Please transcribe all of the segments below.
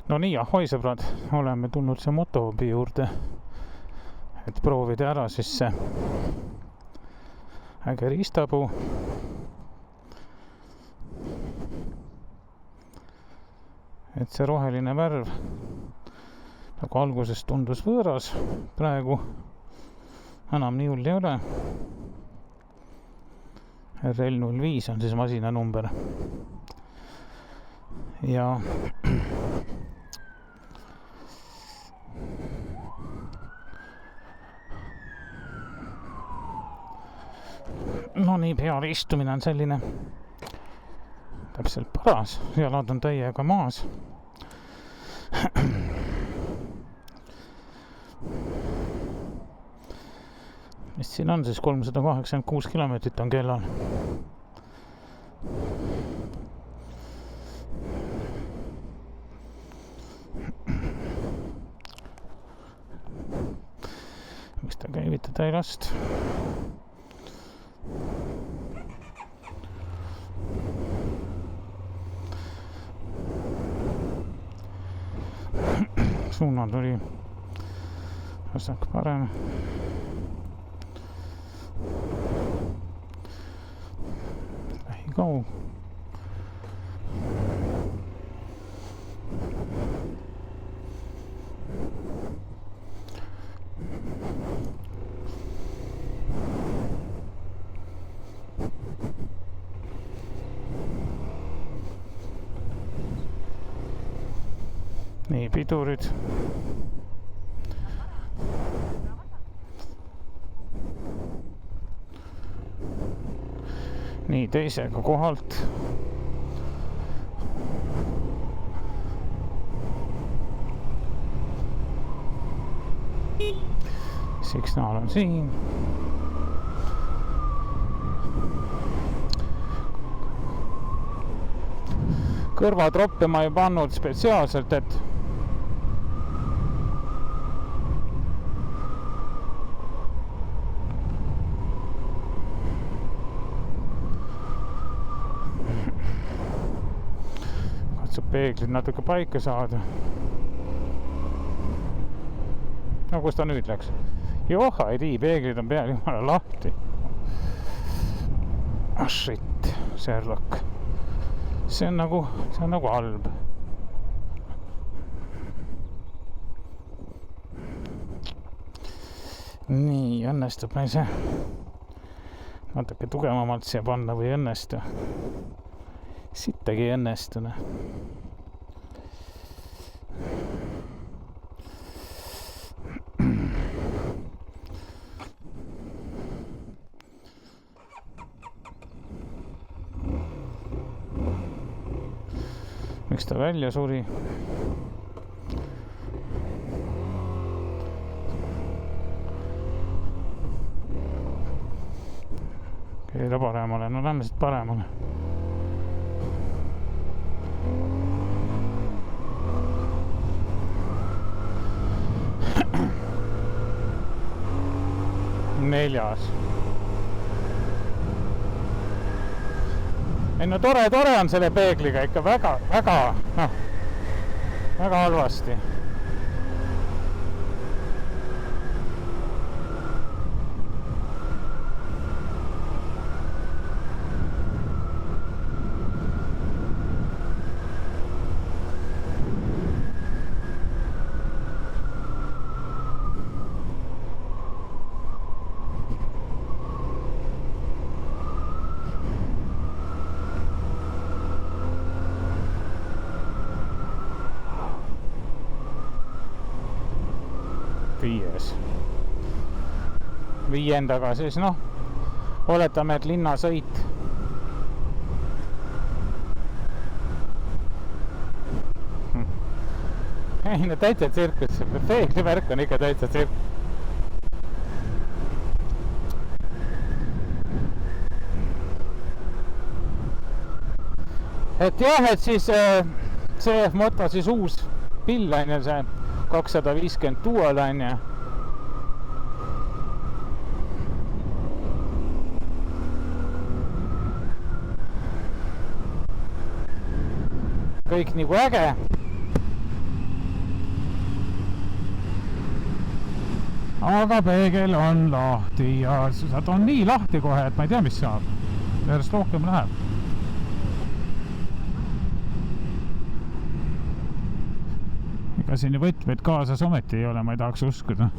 No nii, ahoi sõbrad, oleme tulnud see motohobi juurde, et proovida ära siis see äge riistapuu. Et see roheline värv nagu alguses tundus võõras, praegu enam nii hull ei ole. RL05 on siis masina number. Ja no nii, peal istumine on selline täpselt paras, jalad on täiega maas. Mis siin on siis 386 kilomeetrit on kellal. Miks ta käivitada ei last? Suunad oli vasak parem. Lähikau. Nii, pidurid. Nii, teisega kohalt. Signaal on siin. Kõrvatroppe ma ei pannud spetsiaalselt, et peeglid natuke paika saada. No kus ta nüüd läks? Joha, ei tii, peeglid on peal jumala lahti. Ah shit, Sherlock. See on nagu halb. Nii, õnnestub meil see natuke tugevamalt siia panna või õnnestu. Sittagi õnnestune. Miks ta välja suri? Keera paremale, no lähme siit paremale. Neljas. Ei no tore on selle peegliga ikka väga halvasti. Viiendaga siis oletame, et linnasõit. Ei, no täitsa tsirkus, peeglivärk on ikka täitsa tsirkus. Et jah, et siis CF Moto siis uus pill on ja see 250 dual on ja kõik nagu äge. aga peegel on lahti ja ta on nii lahti kohe, et ma ei tea, mis saab. Järjest rohkem läheb. Ega siin võtmeid kaasas ometi ei ole, ma ei tahaks uskuda.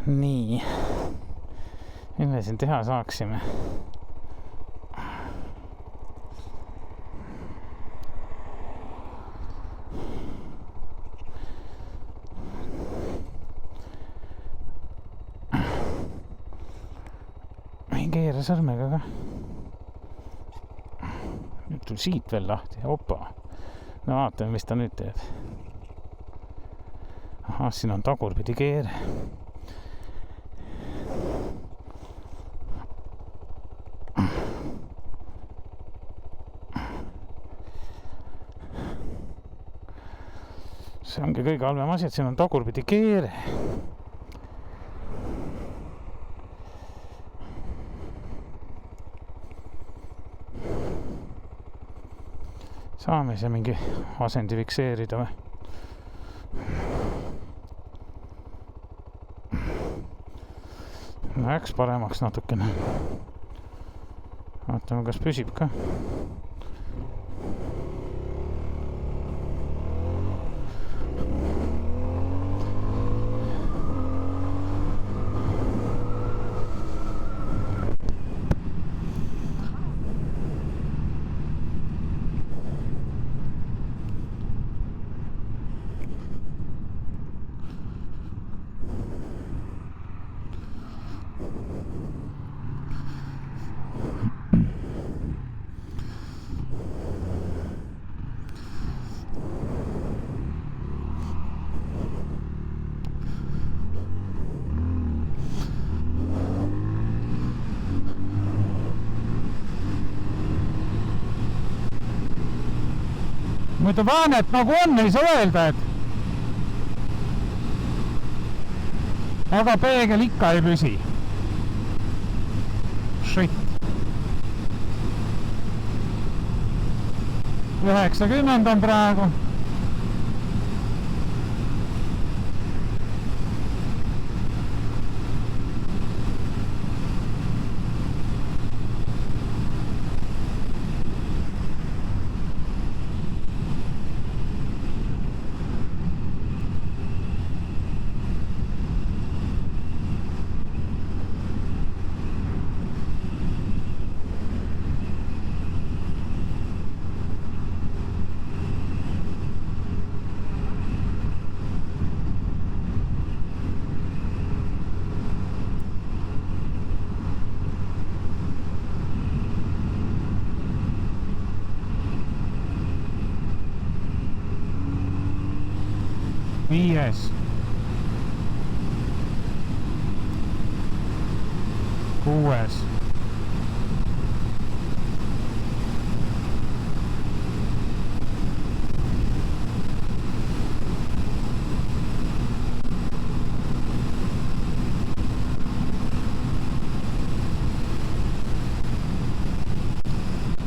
Nii. Mis me siin teha saaksime? Keera sõrmega ka. Nüüd tuli siit veel lahti. Opa. No vaatame, mis ta nüüd teeb. Aha, siin on tagurpidi keere. See ongi kõige halvem asi, et siin on tagurpidi keere. Saame see mingi asendi fikseerida või? Läks paremaks natukene. Vaatame, kas püsib ka. Muidu väänet nagu on, ei saa öelda, et aga peegel ikka ei püsi. Shit. 90 on praegu. Viies. 6.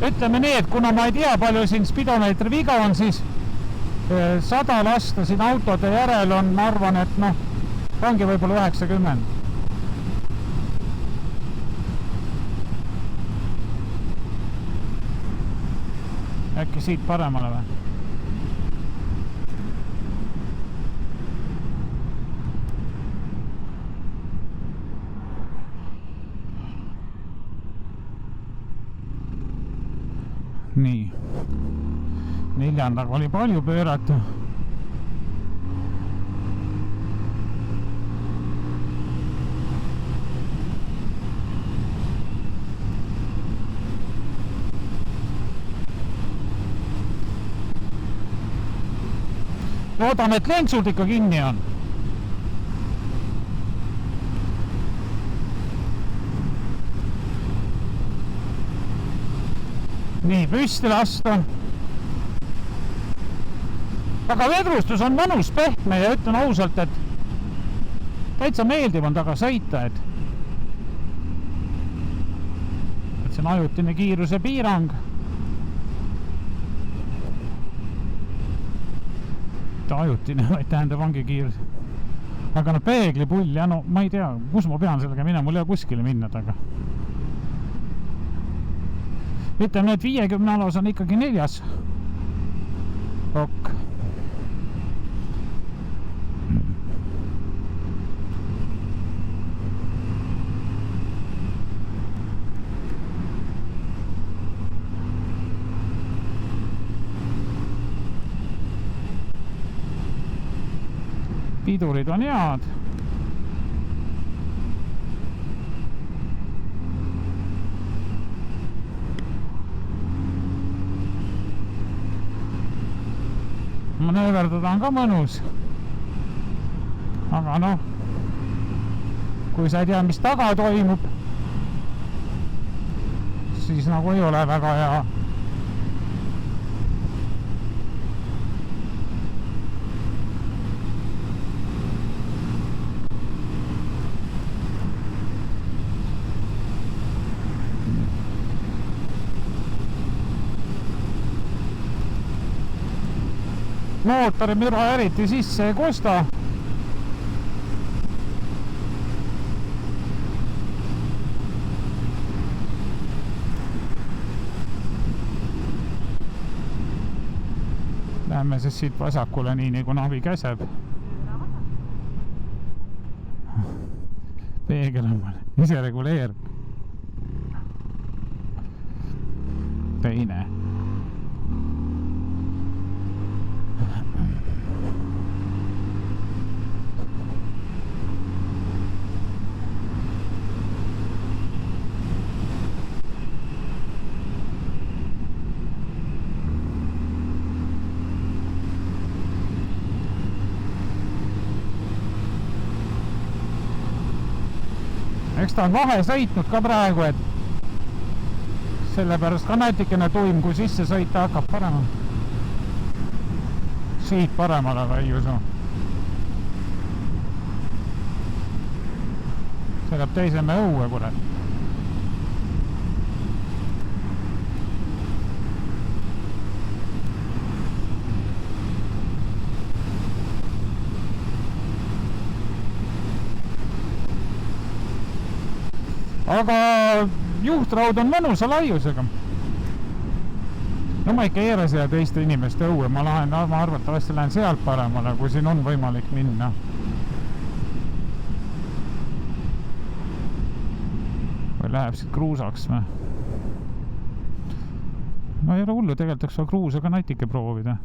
Ütleme nii, et kuna ma ei tea, palju siin spidomeetri viga on, siis 100 lasta siin autode järel on, ma arvan, et noh, ongi võib-olla 90. Äkki siit paremale või? Nii. 4. oli palju pöörata. Loodame, et lentsud ikka kinni on. Nii, püsti lasta. Aga vedrustus on mõnus, pehme ja ütlen ausalt, et täitsa meeldiv on taga sõita, et see on ajutine kiiruse piirang. mitte ajutine, vaid tähendab ongi kiir. Aga no peeglipull ja no ma ei tea, kus ma pean sellega minema, mul ei ole kuskile minna taga. Ütleme, et 50 alos on ikkagi 4. Ok. Pidurid on head. Manööverdada on ka mõnus. Aga noh, kui sa ei tea, mis taga toimub, siis nagu ei ole väga hea. Mootori müra eriti sisse ei kosta. Lähme siis siit vasakule nii nagu navi käseb. Peegel on ise reguleer. Teine. Eks ta on vahe sõitnud ka praegu, et sellepärast ka natikene tuim, kui sisse sõita hakkab parema. Siit paremale või ei usu. See läheb teiseme õue, kurat. Aga juhtraud on mõnusa laiusega. No ma ikka eera siia teiste inimeste õue, ma arvatavasti lähen sealt paremale, kui siin on võimalik minna. Või läheb siit kruusaks või? No ei ole hullu, tegelikult oleks kruusaga natike proovida.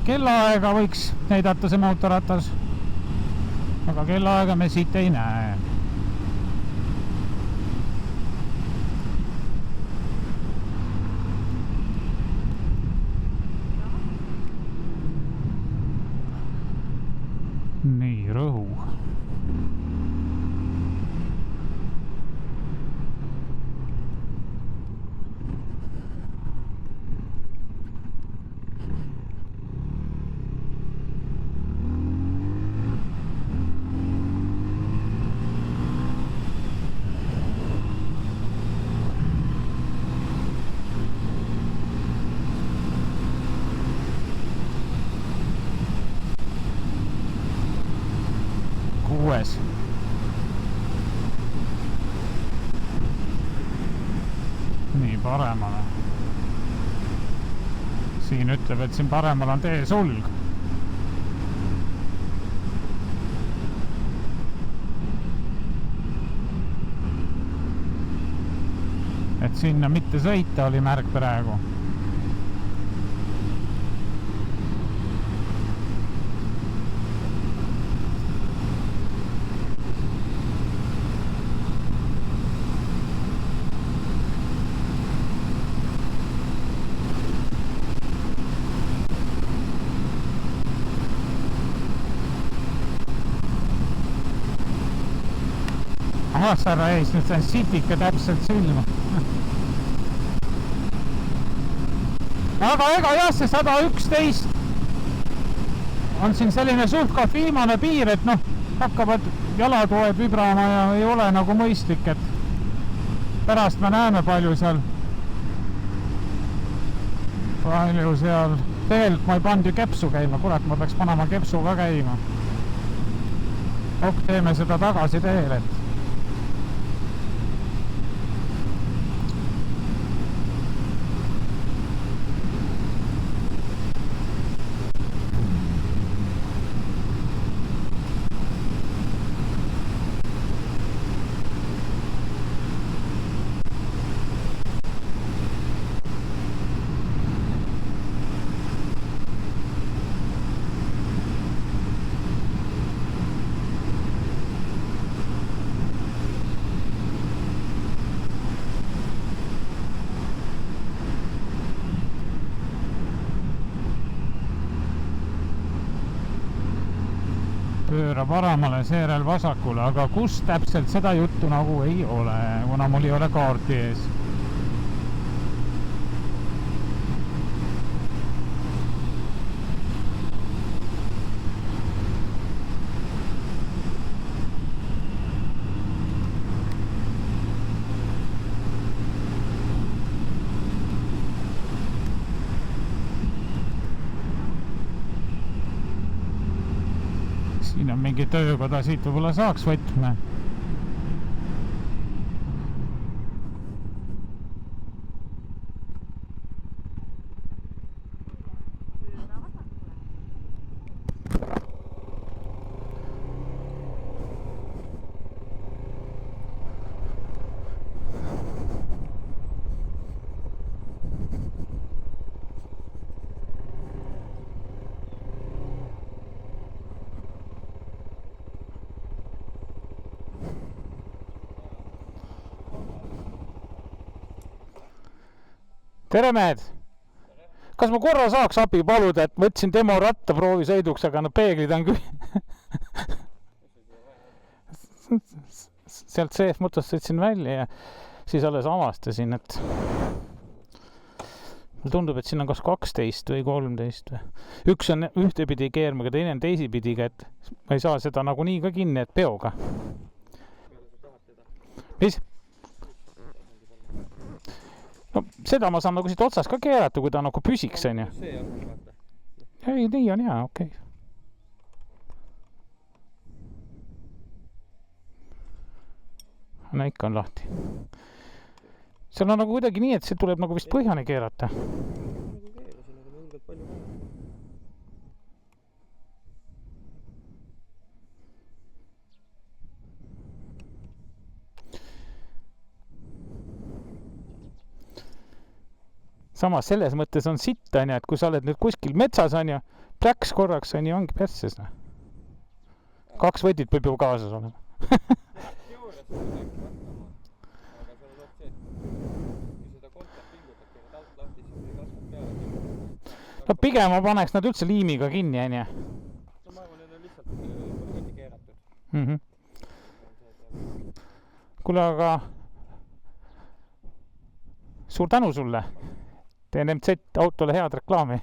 Kellaaega võiks näidata see mootorratas, aga kellaaega me siit ei näe. Nii, rõhu. paremale. Siin ütleb, et siin paremal on teesulg. Et sinna mitte sõita oli märk praegu. Sarra ees, nüüd see on sitika täpselt silma. Aga ega jah, see 111 on siin selline suht ka viimane piir, et noh, hakkavad jalatoed vibrama ja ei ole nagu mõistlik, et pärast me näeme palju seal. Tegelikult ma ei pannud ju kepsu käima, kurat, ma peaks panema kepsu ka käima. Teeme seda tagasi teel, et pööra paremale, seejärel vasakule, aga kus täpselt seda juttu nagu ei ole, kuna mul ei ole kaarti ees. Siin on mingi töökoda, siit võib-olla saaks võtme. Tere mehed! Kas ma korra saaks abi paluda, et võtsin demo ratta proovisõiduks, aga no peeglid on küll. Sealt sees motost sõitsin välja ja siis alles avastasin, et mulle tundub, et siin on kas 12 või 13 või. Üks on ühtepidi keermaga, teine on teisipidiga, et ma ei saa seda nagunii ka kinni, et peoga. Mis? No seda ma saan nagu siit otsast ka keerata, kui ta nagu püsiks, on ju. Ei, nii on hea, okei. No ikka on lahti. Seal on nagu kuidagi nii, et see tuleb nagu vist põhjani keerata. Samas selles mõttes on sitt, on ju, et kui sa oled nüüd kuskil metsas, on ju, pläks korraks, on ju, ongi perses. 2 võtit peab ju kaasas olema. No pigem ma paneks nad üldse liimiga kinni, on ju. No ma arvan, need on lihtsalt keeratud. Kuule, aga suur tänu sulle. Teen MZ autole head reklaami.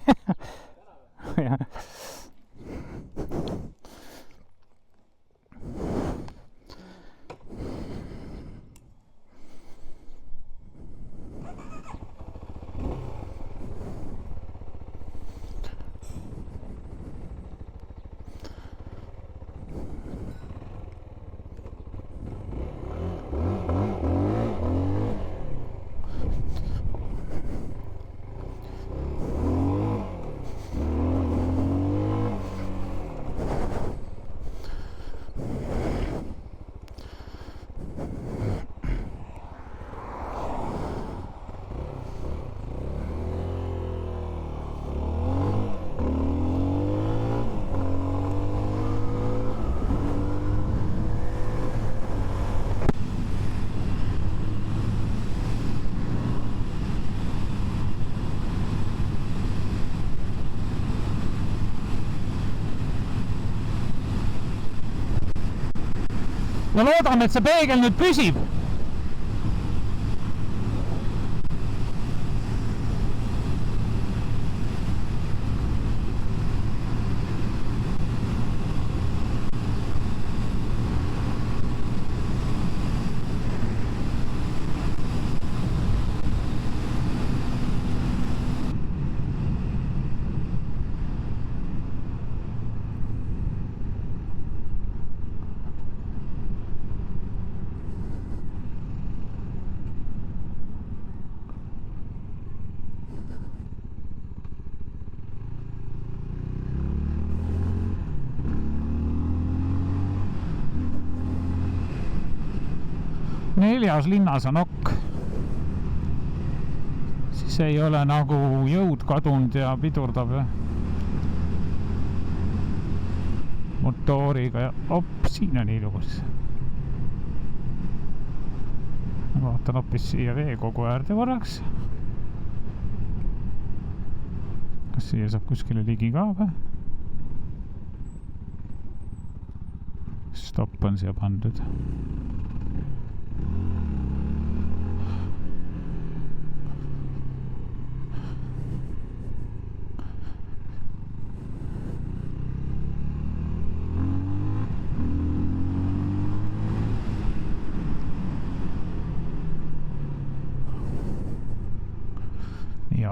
ja loodame, et see peegel nüüd püsib. Neljas linnas on okk. Siis ei ole nagu jõud kadunud ja pidurdab motooriga ja siin on ilus. Vaatan hoopis siia veekogu äärde korraks. Kas siia saab kuskile ligi ka või? Stopp on siia pandud.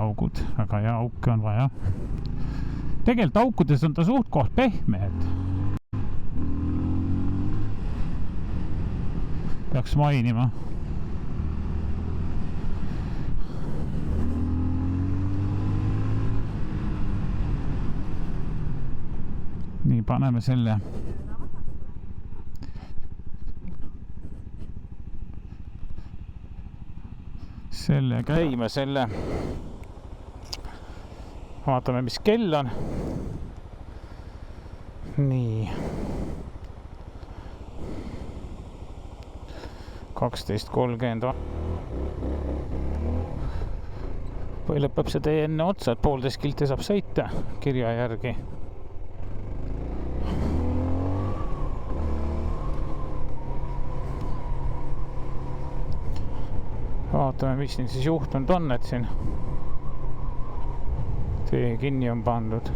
Augud, väga hea auke on vaja. Tegelikult aukudes on ta suht koht pehme, et peaks mainima. Nii, paneme selle. Selle käime, selle. Vaatame, mis kell on. Nii. 12:30. Või lõpeb see tee enne otsa, et 1,5 kilti saab sõita kirja järgi. Vaatame, mis nüüd siis juhtunud on, et siin tee kinni on pandud.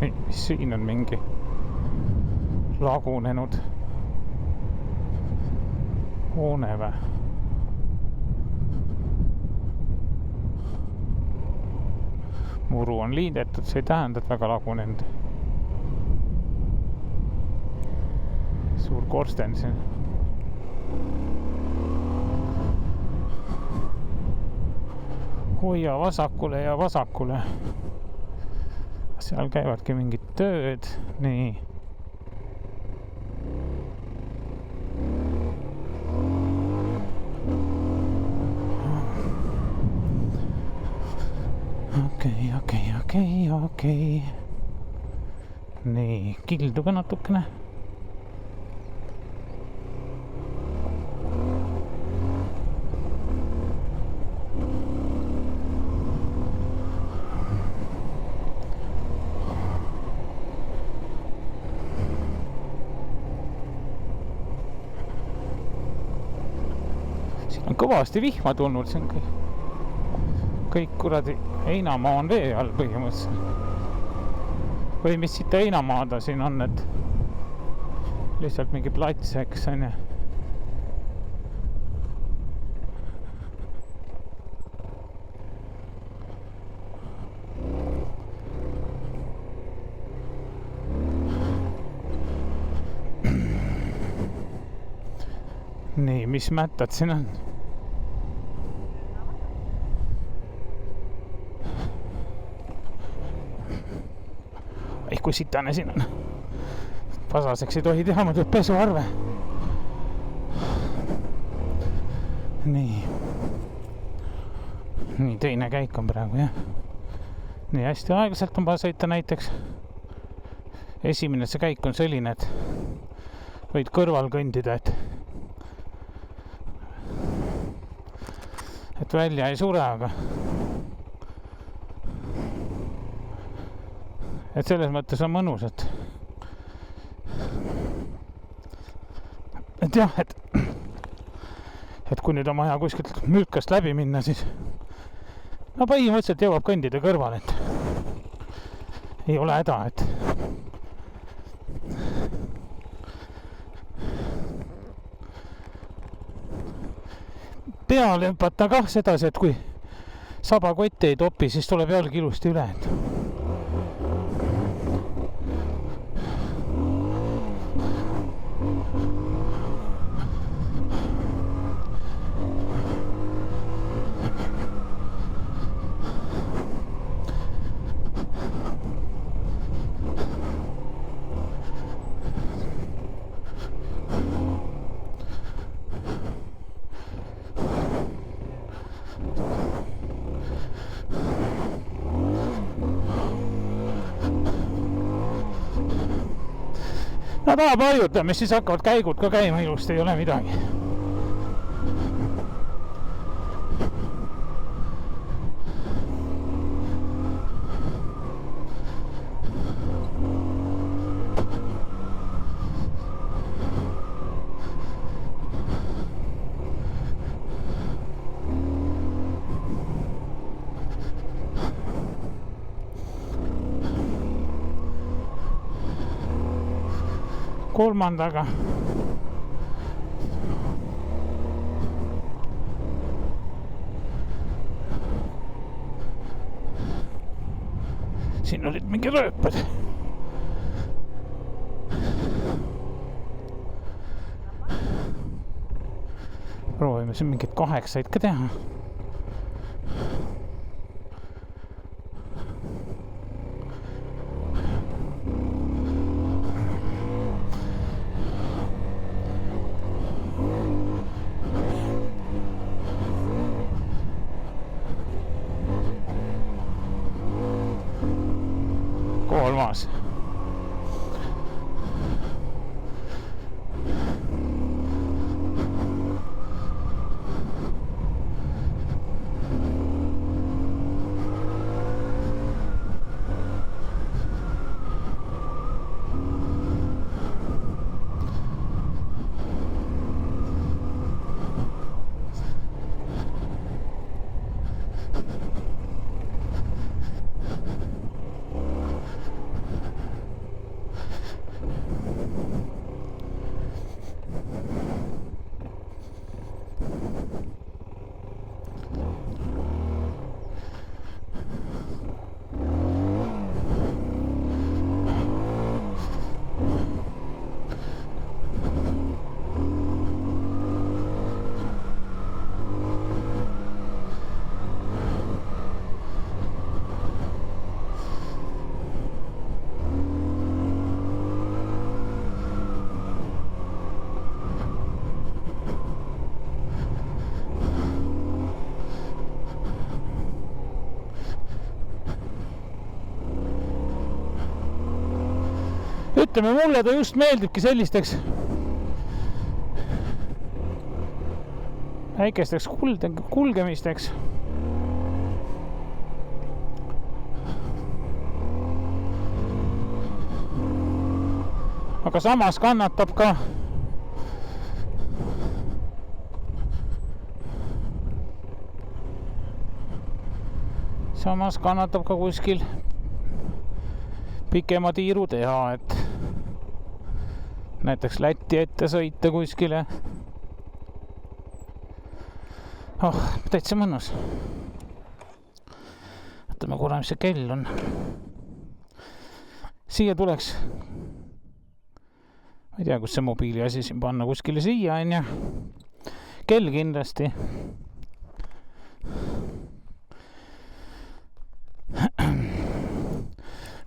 Ei, siin on mingi lagunenud hoone või? Muru on liidetud, see ei tähenda, et väga lagunenud. Suur korsten siin. Hoia vasakule ja vasakule. Seal käivadki mingid tööd. Nii. Okei. Nii, kilduge natukene. Siin on kõvasti vihma tulnud, see on kõik kuradi heinamaa on vee all põhimõtteliselt. Või mis siit heinamaada siin on, et lihtsalt mingi plats, eks on ja. Nii, mis mättad siin on? Kui sitane siin on. Pasaseks ei tohi teha, ma tuleb pesuarve. Nii, teine käik on praegu, jah. Nii hästi aeglaselt on vaja sõita näiteks. esimene see käik on selline, et võid kõrval kõndida, et välja ei sure, aga et selles mõttes on mõnus, et jah, et kui nüüd on vaja kuskilt mülkast läbi minna, siis no põhimõtteliselt jõuab kõndida kõrval, et ei ole häda, et peale hüpata kah sedasi, et kui sabakotti ei topi, siis tuleb jalg ilusti üle, et no tahab harjutamist, siis hakkavad käigud ka käima ilusti, ei ole midagi. Kolmandaga siin olid mingi rööpad. Proovime siin mingid 8 ka teha. Kolmas. Ütleme, mulle ta just meeldibki sellisteks väikesteks kulgemisteks. Aga samas kannatab ka kuskil pikema tiiru teha, et näiteks Lätti ette sõita kuskile. Oh, täitsa mõnus. Võtame korra, mis see kell on. Siia tuleks, ma ei tea, kus see mobiili asi siin panna, kuskile siia on ja kell kindlasti.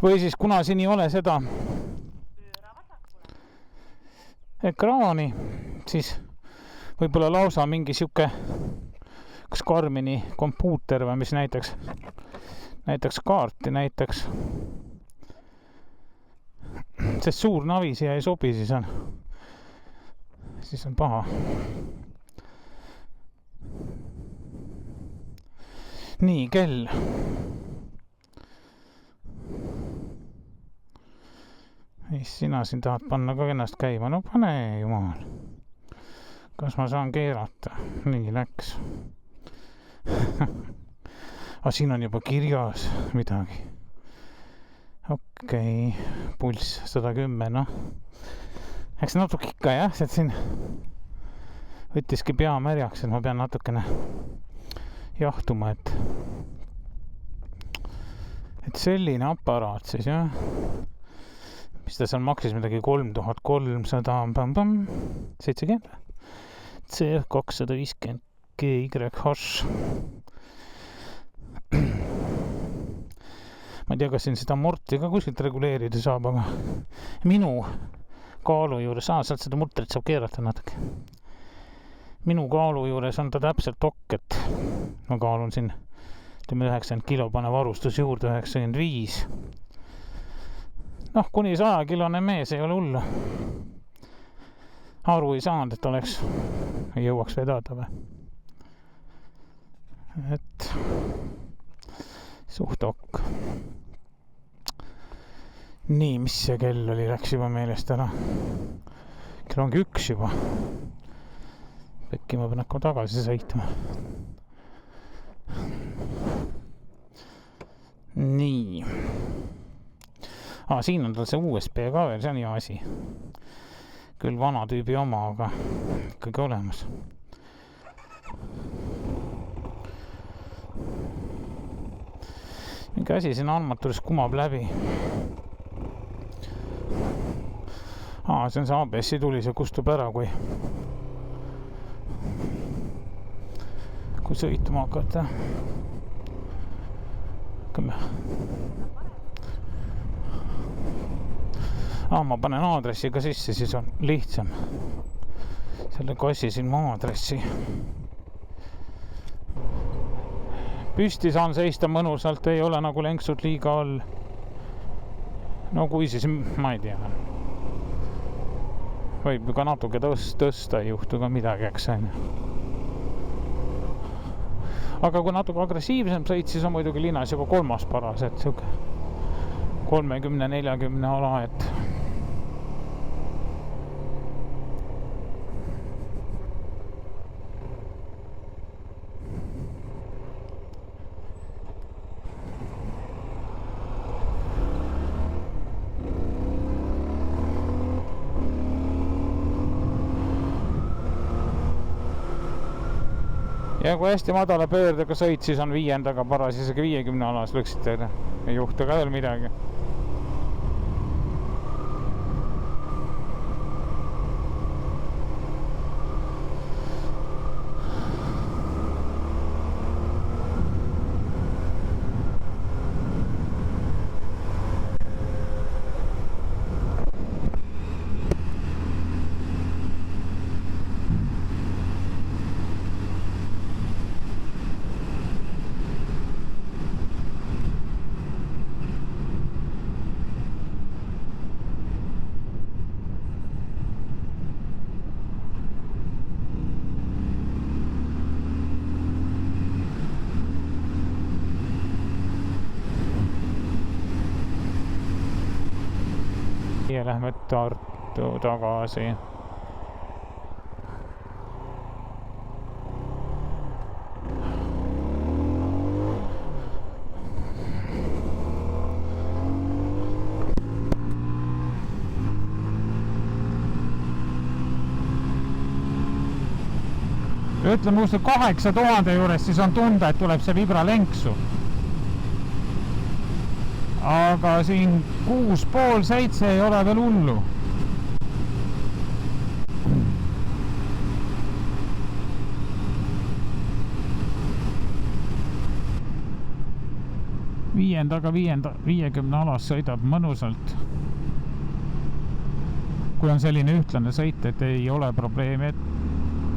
Või siis kuna siin ei ole seda ekraani, siis võib-olla lausa mingi siuke kas Garmini kompuuter või mis näiteks kaarti näiteks. sest suur navi siia ei sobi, siis on paha. Nii, kell. Mis sina siin tahad panna ka ennast käima? No pane, jumal. Kas ma saan keerata? Nii, läks. Siin on juba kirjas midagi. Okei, pulss 110, noh. Eks natuke ikka jah, et siin võttiski pea märjaks, et ma pean natukene jahtuma, et selline aparaat siis, jah. Mis ta seal maksis midagi 3370 CF250 GYH. Ma ei tea, kas siin seda morti ka kuskilt reguleerida saab, aga minu kaalu juures, sealt seda mutrit saab keerata natuke. Minu kaalu juures on ta täpselt okk, et ma kaalun siin 90 kilo, pane varustus juurde 95. Noh, kuni 100 kilone mees ei ole hullu. Aru ei saanud, et ei jõuaks vedada või. Et suht okk. Nii, mis see kell oli, läks juba meelest ära. Kell ongi 1 juba. Pekki ma pean hakkama tagasi sõitma. Nii. Siin on tal see USB ka veel, see on hea asi. Küll vana tüübi oma, aga ikkagi olemas. Mingi asi siin armaturis kumab läbi. See on see ABS-i tuli, see kustub ära, kui sõitma hakata. Ma panen aadressi ka sisse, siis on lihtsam. Selle kassi siin ma aadressi. Püsti saan seista mõnusalt, ei ole nagu lenksud liiga all. No kui siis, ma ei tea. Võib ka natuke tõsta, ei juhtu ka midagi, eks on. Aga kui natuke agressiivsem sõit, siis on muidugi linnas juba 3. paras, et siuke 30-40 ala, et ja kui hästi madala pöördega sõit, siis on 5. paras, isegi 50 alas lõksite, ei juhtu ka veel midagi. Ja lähme Tartu tagasi. Ütleme just 8000 juures, siis on tunda, et tuleb see vibralenksu. Aga siin 6,5-7 ei ole veel hullu. Viiendaga 50 alas sõidab mõnusalt. Kui on selline ühtlane sõit, et ei ole probleemi, et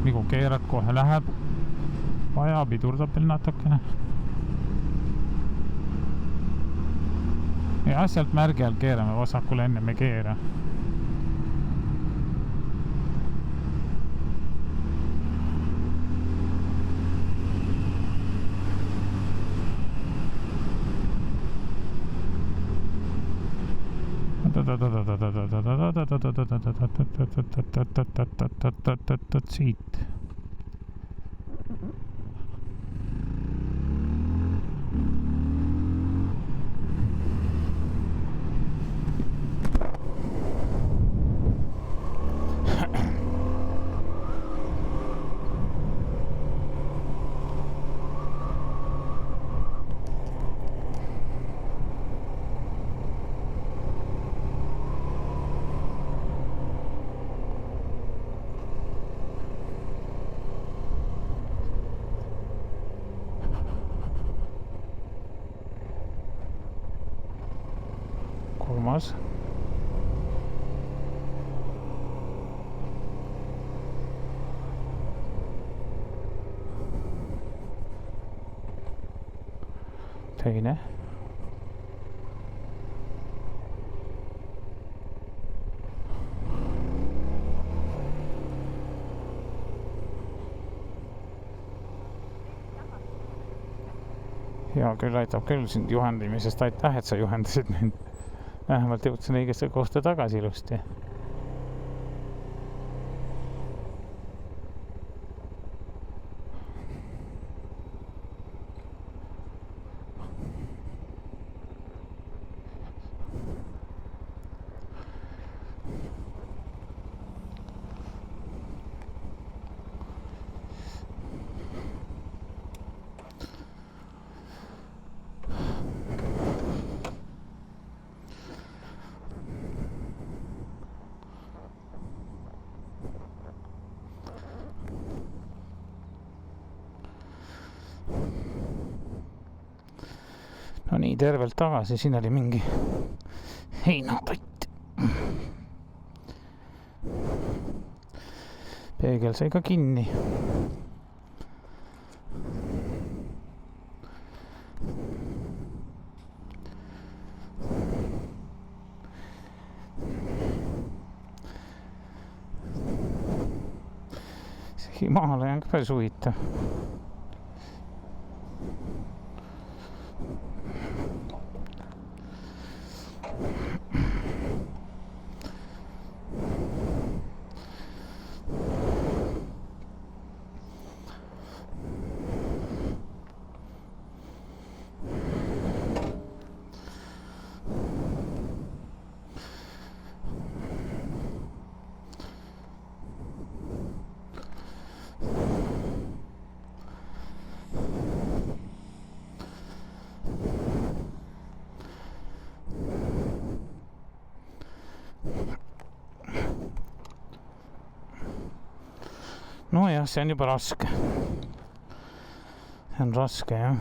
nagu keerad kohe läheb. Vaja pidurdab veel natukene. ja sealt märgi all keerame vasakule, enne me keera. Siit. Kolmas. Teine. Hea küll, aitab küll sind juhendamisest, aitäh, et sa juhendasid mind. Vähemalt jõudsin õigesse kohta tagasi ilusti. No nii, tervelt tagasi, siin oli mingi heinatott. Peegel sai ka kinni. See Himalaja on ka päris huvitav. No jah, see on juba raske. See on raske, jah.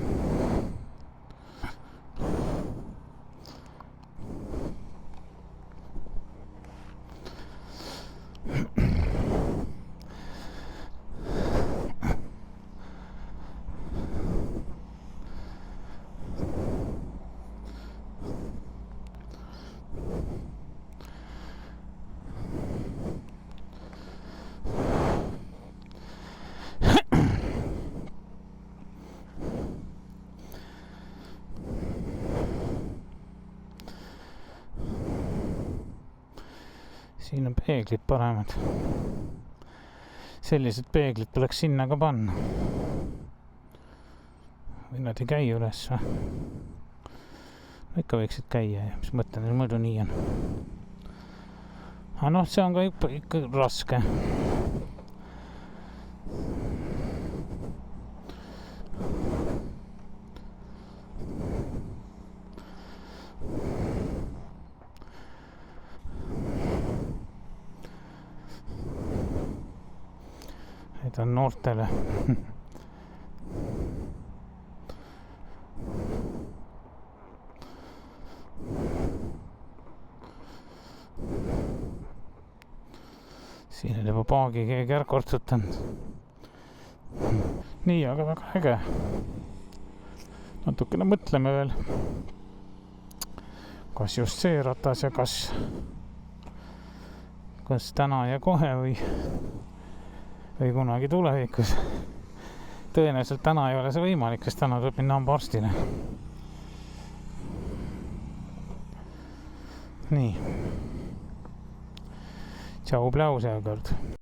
Siin on peeglid paremad. Sellised peeglid tuleks sinna ka panna. Või nad ei käi üles või? No ikka võiksid käia ja mis mõte neil muidu nii on. Aga noh, see on ka ikka raske. Need on noortele. Siin on juba paagi keegi ära kortsutanud. Nii, aga väga äge. Natukene mõtleme veel. kas just see ratas ja kas täna ja kohe või kunagi tulevikus. Tõenäoliselt täna ei ole see võimalik, sest täna tuleb minna hambaarstile. Nii. Tšau, pläu seekord.